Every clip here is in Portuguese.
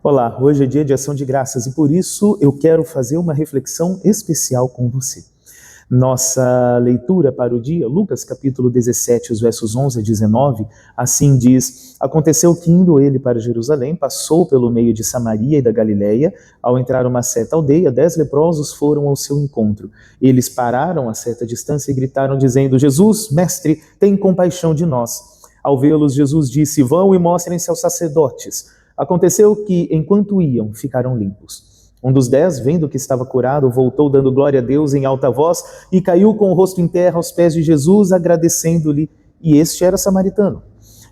Olá, hoje é dia de ação de graças e por isso eu quero fazer uma reflexão especial com você. Nossa leitura para o dia, Lucas capítulo 17, os versos 11 a 19, assim diz: Aconteceu que indo ele para Jerusalém, passou pelo meio de Samaria e da Galileia. Ao entrar uma certa aldeia, 10 leprosos foram ao seu encontro. Eles pararam a certa distância e gritaram dizendo: Jesus, mestre, tem compaixão de nós. Ao vê-los, Jesus disse: Vão e mostrem-se aos sacerdotes. Aconteceu que, enquanto iam, ficaram limpos. Um dos 10, vendo que estava curado, voltou dando glória a Deus em alta voz e caiu com o rosto em terra aos pés de Jesus, agradecendo-lhe, e este era samaritano.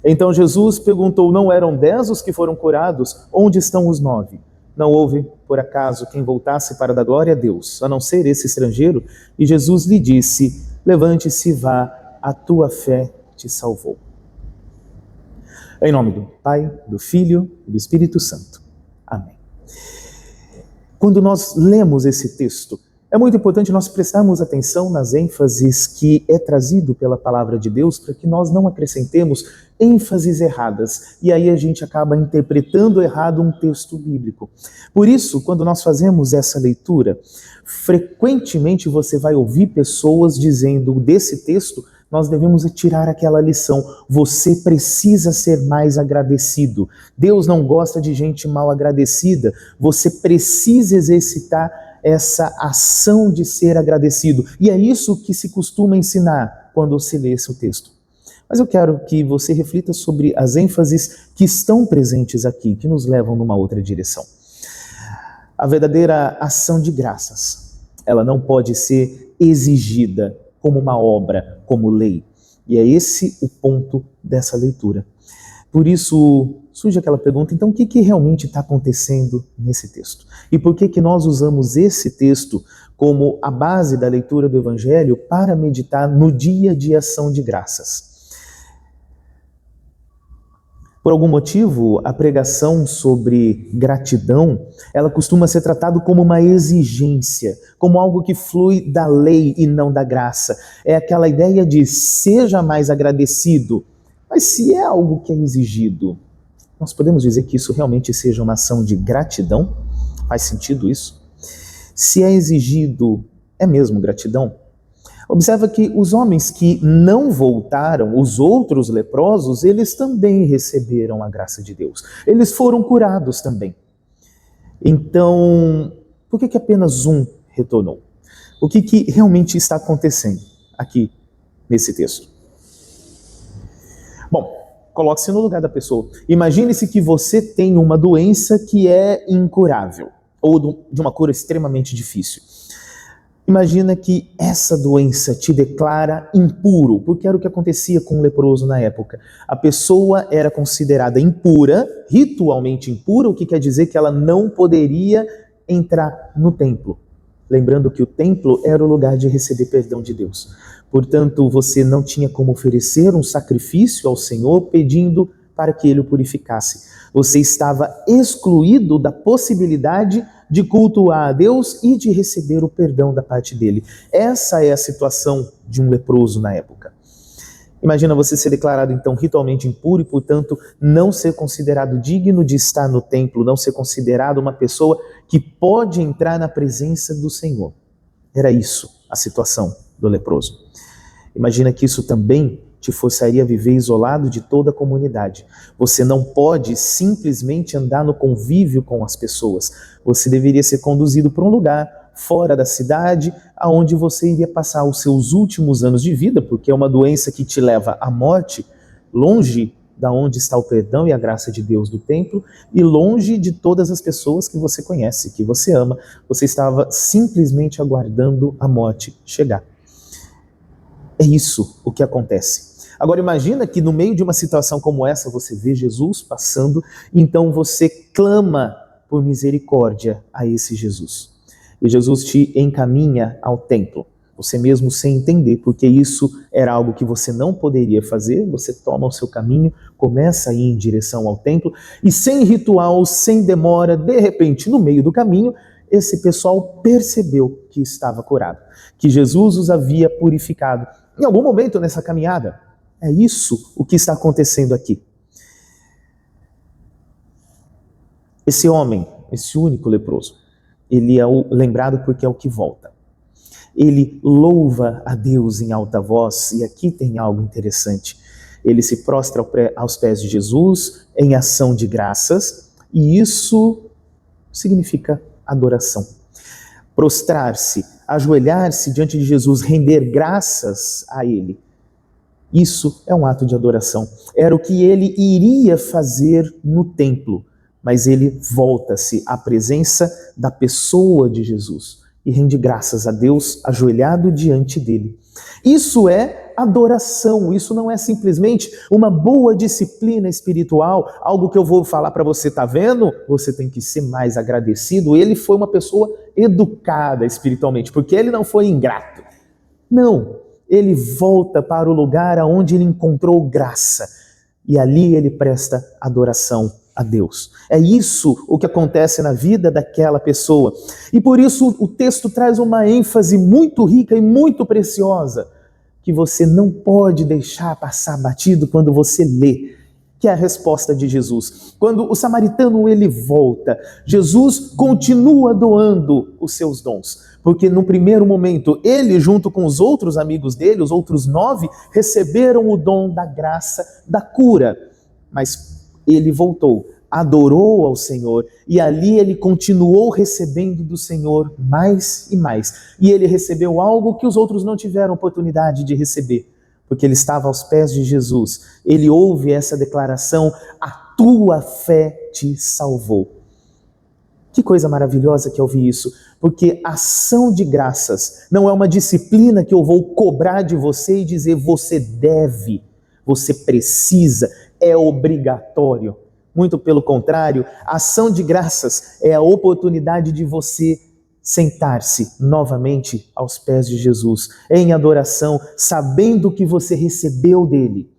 Então Jesus perguntou: Não eram 10 os que foram curados? Onde estão os 9? Não houve, por acaso, quem voltasse para dar glória a Deus, a não ser esse estrangeiro? E Jesus lhe disse: Levante-se e vá, a tua fé te salvou. Em nome do Pai, do Filho e do Espírito Santo. Amém. Quando nós lemos esse texto, é muito importante nós prestarmos atenção nas ênfases que é trazido pela palavra de Deus, para que nós não acrescentemos ênfases erradas, e aí a gente acaba interpretando errado um texto bíblico. Por isso, quando nós fazemos essa leitura, frequentemente você vai ouvir pessoas dizendo desse texto: nós devemos tirar aquela lição. Você precisa ser mais agradecido. Deus não gosta de gente mal agradecida. Você precisa exercitar essa ação de ser agradecido. E é isso que se costuma ensinar quando se lê esse texto. Mas eu quero que você reflita sobre as ênfases que estão presentes aqui, que nos levam numa outra direção. A verdadeira ação de graças, ela não pode ser exigida como uma obra, como lei. E é esse o ponto dessa leitura. Por isso, surge aquela pergunta: então o que realmente está acontecendo nesse texto? E por que nós usamos esse texto como a base da leitura do Evangelho para meditar no dia de ação de graças? Por algum motivo, a pregação sobre gratidão, ela costuma ser tratada como uma exigência, como algo que flui da lei e não da graça. É aquela ideia de seja mais agradecido. Mas se é algo que é exigido, nós podemos dizer que isso realmente seja uma ação de gratidão? Faz sentido isso? Se é exigido, é mesmo gratidão? Observa que os homens que não voltaram, os outros leprosos, eles também receberam a graça de Deus. Eles foram curados também. Então, por que apenas um retornou? O que realmente está acontecendo aqui nesse texto? Bom, coloque-se no lugar da pessoa. Imagine-se que você tem uma doença que é incurável, ou de uma cura extremamente difícil. Imagina que essa doença te declara impuro, porque era o que acontecia com o leproso na época. A pessoa era considerada impura, ritualmente impura, o que quer dizer que ela não poderia entrar no templo. Lembrando que o templo era o lugar de receber perdão de Deus. Portanto, você não tinha como oferecer um sacrifício ao Senhor pedindo para que Ele o purificasse. Você estava excluído da possibilidade de cultuar a Deus e de receber o perdão da parte dele. Essa é a situação de um leproso na época. Imagina você ser declarado então ritualmente impuro e, portanto, não ser considerado digno de estar no templo, não ser considerado uma pessoa que pode entrar na presença do Senhor. Era isso a situação do leproso. Imagina que isso também te forçaria a viver isolado de toda a comunidade. Você não pode simplesmente andar no convívio com as pessoas. Você deveria ser conduzido para um lugar fora da cidade, aonde você iria passar os seus últimos anos de vida, porque é uma doença que te leva à morte, longe da onde está o perdão e a graça de Deus do templo, e longe de todas as pessoas que você conhece, que você ama. Você estava simplesmente aguardando a morte chegar. É isso o que acontece. Agora imagina que no meio de uma situação como essa, você vê Jesus passando, então você clama por misericórdia a esse Jesus. E Jesus te encaminha ao templo, você mesmo sem entender, porque isso era algo que você não poderia fazer. Você toma o seu caminho, começa a ir em direção ao templo, e sem ritual, sem demora, de repente, no meio do caminho, esse pessoal percebeu que estava curado, que Jesus os havia purificado. Em algum momento nessa caminhada, é isso o que está acontecendo aqui. Esse homem, esse único leproso, ele é lembrado porque é o que volta. Ele louva a Deus em alta voz, e aqui tem algo interessante. Ele se prostra aos pés de Jesus em ação de graças, e isso significa adoração. Prostrar-se, ajoelhar-se diante de Jesus, render graças a Ele. Isso é um ato de adoração. Era o que ele iria fazer no templo, mas ele volta-se à presença da pessoa de Jesus e rende graças a Deus ajoelhado diante dele. Isso é adoração, isso não é simplesmente uma boa disciplina espiritual, algo que eu vou falar para você, tá vendo? Você tem que ser mais agradecido. Ele foi uma pessoa educada espiritualmente, porque ele não foi ingrato. Não, ele volta para o lugar onde ele encontrou graça e ali ele presta adoração a Deus. É isso o que acontece na vida daquela pessoa. E por isso o texto traz uma ênfase muito rica e muito preciosa, que você não pode deixar passar batido quando você lê, que é a resposta de Jesus. Quando o samaritano ele volta, Jesus continua doando os seus dons, porque no primeiro momento ele, junto com os outros amigos dele, os outros 9, receberam o dom da graça da cura, mas ele voltou, adorou ao Senhor, e ali ele continuou recebendo do Senhor mais e mais. E ele recebeu algo que os outros não tiveram oportunidade de receber, porque ele estava aos pés de Jesus. Ele ouve essa declaração: a tua fé te salvou. Que coisa maravilhosa que é ouvir isso, porque ação de graças não é uma disciplina que eu vou cobrar de você e dizer você deve, você precisa, é obrigatório. Muito pelo contrário, a ação de graças é a oportunidade de você sentar-se novamente aos pés de Jesus, em adoração, sabendo que você recebeu dele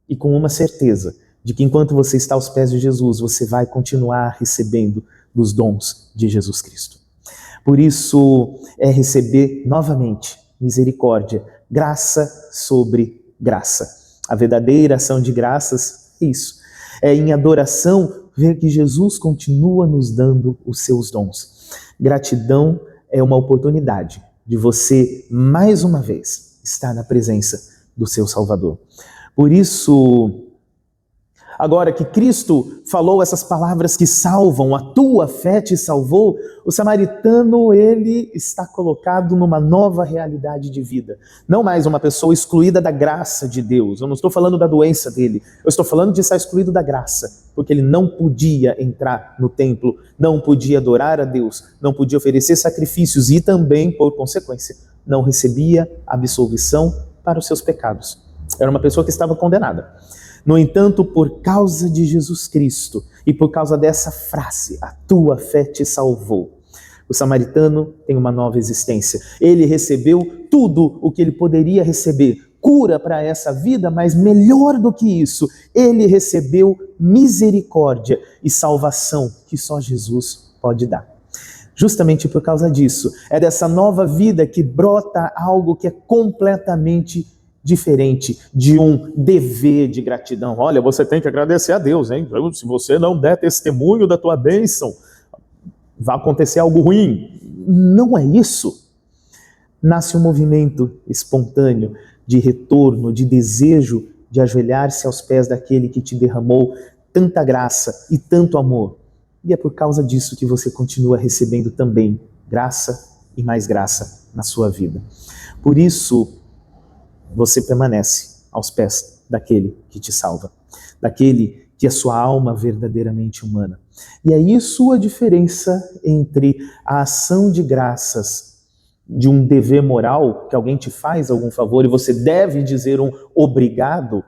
e com uma certeza de que enquanto você está aos pés de Jesus, você vai continuar recebendo dos dons de Jesus Cristo. Por isso é receber novamente misericórdia, graça sobre graça. A verdadeira ação de graças é isso. É em adoração ver que Jesus continua nos dando os seus dons. Gratidão é uma oportunidade de você, mais uma vez, estar na presença do seu Salvador. Por isso, agora que Cristo falou essas palavras que salvam, a tua fé te salvou, o samaritano, ele está colocado numa nova realidade de vida. Não mais uma pessoa excluída da graça de Deus. Eu não estou falando da doença dele, eu estou falando de estar excluído da graça, porque ele não podia entrar no templo, não podia adorar a Deus, não podia oferecer sacrifícios e também, por consequência, não recebia absolvição para os seus pecados. Era uma pessoa que estava condenada. No entanto, por causa de Jesus Cristo e por causa dessa frase, a tua fé te salvou, o samaritano tem uma nova existência. Ele recebeu tudo o que ele poderia receber, cura para essa vida, mas melhor do que isso, ele recebeu misericórdia e salvação que só Jesus pode dar. Justamente por causa disso, é dessa nova vida que brota algo que é completamente diferente de um dever de gratidão. Olha, você tem que agradecer a Deus, hein? Se você não der testemunho da tua bênção, vai acontecer algo ruim. Não é isso. Nasce um movimento espontâneo de retorno, de desejo de ajoelhar-se aos pés daquele que te derramou tanta graça e tanto amor. E é por causa disso que você continua recebendo também graça e mais graça na sua vida. Por isso, você permanece aos pés daquele que te salva, daquele que é sua alma verdadeiramente humana. E é isso a diferença entre a ação de graças de um dever moral, que alguém te faz algum favor e você deve dizer um obrigado,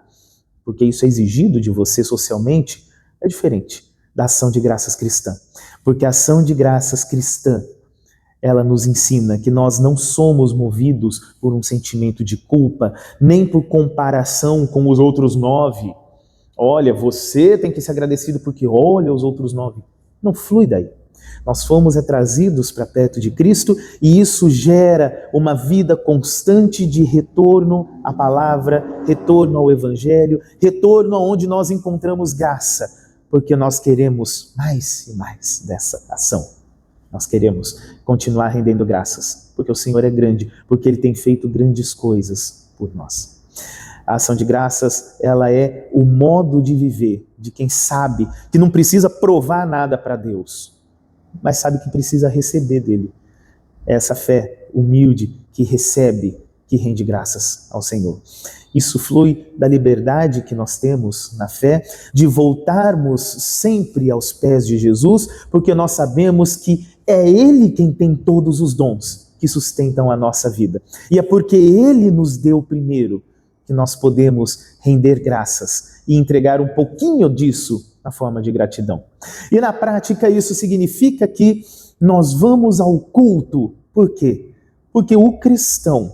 porque isso é exigido de você socialmente, é diferente da ação de graças cristã. Porque a ação de graças cristã, ela nos ensina que nós não somos movidos por um sentimento de culpa, nem por comparação com os outros 9. Olha, você tem que ser agradecido porque olha os outros 9. Não flui daí. Nós fomos trazidos para perto de Cristo e isso gera uma vida constante de retorno à palavra, retorno ao Evangelho, retorno aonde nós encontramos graça. porque nós queremos mais e mais dessa ação. Nós queremos continuar rendendo graças, porque o Senhor é grande, porque Ele tem feito grandes coisas por nós. A ação de graças, ela é o modo de viver de quem sabe que não precisa provar nada para Deus, mas sabe que precisa receber dele. É essa fé humilde que recebe, que rende graças ao Senhor. Isso flui da liberdade que nós temos na fé, de voltarmos sempre aos pés de Jesus, porque nós sabemos que é Ele quem tem todos os dons que sustentam a nossa vida. E é porque Ele nos deu primeiro que nós podemos render graças e entregar um pouquinho disso na forma de gratidão. E na prática isso significa que nós vamos ao culto. Por quê? Porque o cristão,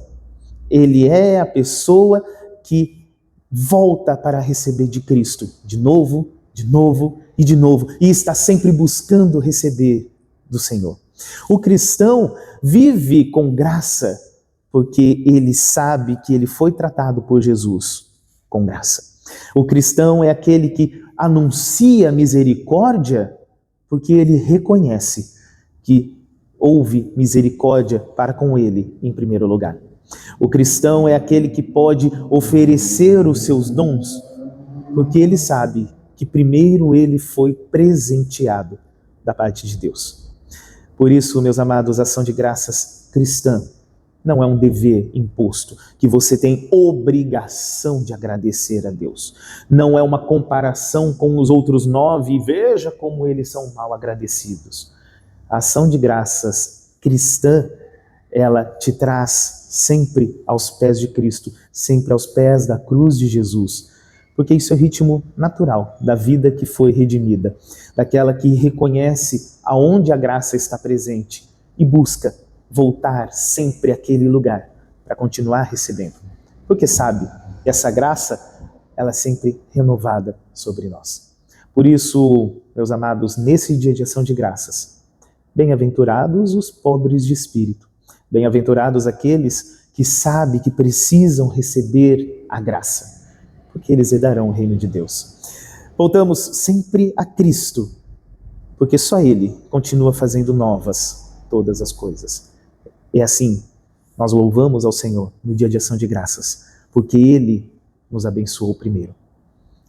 ele é a pessoa que volta para receber de Cristo de novo, de novo e de novo, e está sempre buscando receber do Senhor. O cristão vive com graça porque ele sabe que ele foi tratado por Jesus com graça. O cristão é aquele que anuncia misericórdia porque ele reconhece que houve misericórdia para com ele em primeiro lugar. O cristão é aquele que pode oferecer os seus dons porque ele sabe que primeiro ele foi presenteado da parte de Deus. Por isso, meus amados, a ação de graças cristã não é um dever imposto, que você tem obrigação de agradecer a Deus. Não é uma comparação com os outros 9 e veja como eles são mal agradecidos. A ação de graças cristã, ela te traz sempre aos pés de Cristo, sempre aos pés da cruz de Jesus, porque isso é o ritmo natural da vida que foi redimida, daquela que reconhece aonde a graça está presente e busca voltar sempre àquele lugar para continuar recebendo, porque sabe que essa graça, ela é sempre renovada sobre nós. Por isso, meus amados, nesse dia de ação de graças, bem-aventurados os pobres de espírito, bem-aventurados aqueles que sabem que precisam receber a graça, porque eles herdarão o reino de Deus. Voltamos sempre a Cristo, porque só Ele continua fazendo novas todas as coisas. E assim, nós louvamos ao Senhor no dia de ação de graças, porque Ele nos abençoou primeiro.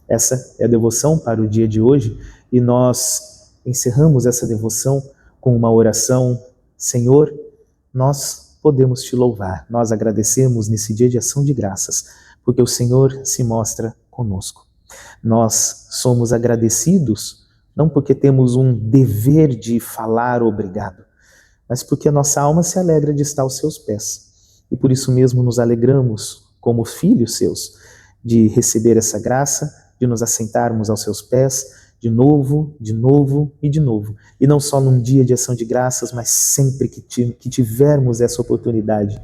Essa é a devoção para o dia de hoje e nós encerramos essa devoção com uma oração. Senhor, nós podemos te louvar, nós agradecemos nesse dia de ação de graças, porque o Senhor se mostra conosco. Nós somos agradecidos, não porque temos um dever de falar obrigado, mas porque a nossa alma se alegra de estar aos seus pés. E por isso mesmo nos alegramos, como filhos seus, de receber essa graça, de nos assentarmos aos seus pés, de novo e de novo. E não só num dia de ação de graças, mas sempre que tivermos essa oportunidade,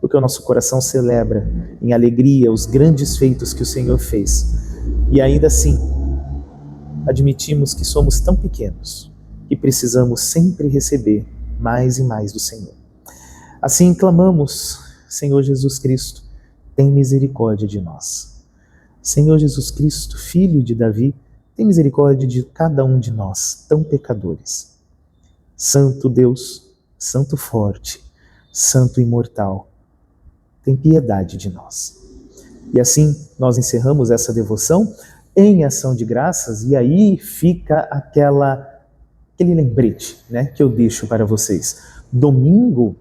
porque o nosso coração celebra em alegria os grandes feitos que o Senhor fez. E ainda assim, admitimos que somos tão pequenos, que precisamos sempre receber mais e mais do Senhor. Assim clamamos, Senhor Jesus Cristo, tem misericórdia de nós. Senhor Jesus Cristo, Filho de Davi, tem misericórdia de cada um de nós, tão pecadores. Santo Deus, Santo forte, Santo imortal, tem piedade de nós. E assim nós encerramos essa devoção em ação de graças, e aí fica aquele lembrete, né, que eu deixo para vocês. Domingo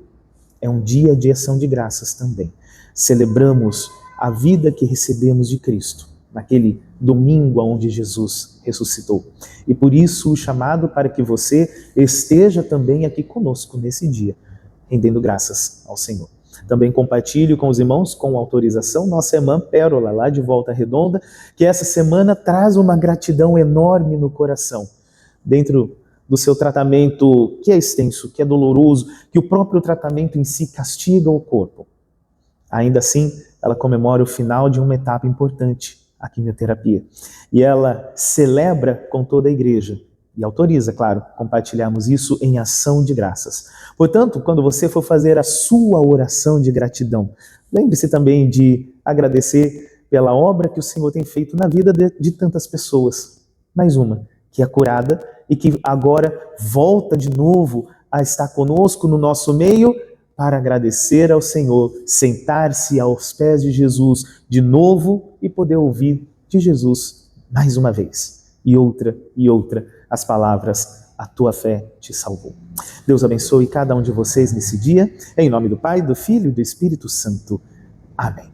é um dia de ação de graças também. Celebramos a vida que recebemos de Cristo, naquele domingo onde Jesus ressuscitou. E por isso o chamado para que você esteja também aqui conosco nesse dia, rendendo graças ao Senhor. Também compartilho com os irmãos, com autorização, nossa irmã Pérola, lá de Volta Redonda, que essa semana traz uma gratidão enorme no coração, dentro do seu tratamento, que é extenso, que é doloroso, que o próprio tratamento em si castiga o corpo. Ainda assim, ela comemora o final de uma etapa importante, a quimioterapia. E ela celebra com toda a igreja, e autoriza, claro, compartilharmos isso em ação de graças. Portanto, quando você for fazer a sua oração de gratidão, lembre-se também de agradecer pela obra que o Senhor tem feito na vida de tantas pessoas. Mais uma, que é curada e que agora volta de novo a estar conosco no nosso meio para agradecer ao Senhor, sentar-se aos pés de Jesus de novo e poder ouvir de Jesus mais uma vez. E outra, as palavras: a tua fé te salvou. Deus abençoe cada um de vocês nesse dia, em nome do Pai, do Filho e do Espírito Santo. Amém.